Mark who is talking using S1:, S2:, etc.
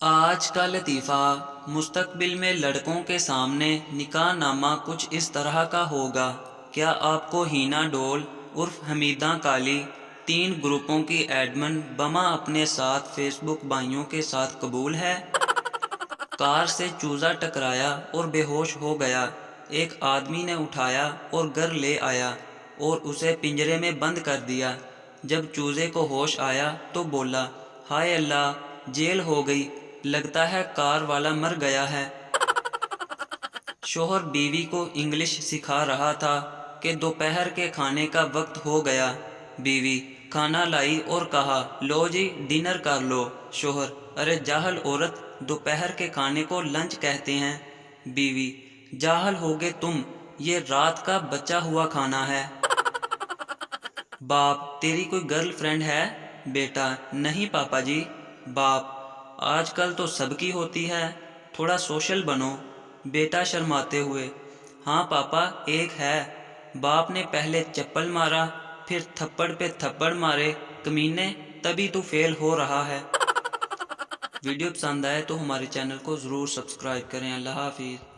S1: آج کا لطیفہ، مستقبل میں لڑکوں کے سامنے نکاح نامہ کچھ اس طرح کا ہوگا۔ کیا آپ کو ہینا ڈول عرف حمیدہ کالی 3 گروپوں کی ایڈمن بما اپنے ساتھ فیس بک بھائیوں کے ساتھ قبول ہے؟ کار سے چوزا ٹکرایا اور بے ہوش ہو گیا۔ ایک آدمی نے اٹھایا اور گھر لے آیا اور اسے پنجرے میں بند کر دیا۔ جب چوزے کو ہوش آیا تو بولا، ہائے اللہ، جیل ہو گئی، لگتا ہے کار والا مر گیا ہے۔ شوہر بیوی کو انگلش سکھا رہا تھا کہ دوپہر کے کھانے کا وقت ہو گیا۔ بیوی کھانا لائی اور کہا، لو جی ڈنر کر لو۔ شوہر، ارے جاہل عورت، دوپہر کے کھانے کو لنچ کہتے ہیں۔ بیوی، جاہل ہوگے تم، یہ رات کا بچا ہوا کھانا ہے۔ باپ، تیری کوئی گرل فرینڈ ہے؟ بیٹا، نہیں پاپا جی۔ باپ، آج کل تو سب کی ہوتی ہے، تھوڑا سوشل بنو۔ بیٹا شرماتے ہوئے، ہاں پاپا ایک ہے۔ باپ نے پہلے چپل مارا، پھر تھپڑ پہ تھپڑ مارے، کمینے، تبھی تو فیل ہو رہا ہے۔ ویڈیو پسند آئے تو ہمارے چینل کو ضرور سبسکرائب کریں۔ اللہ حافظ۔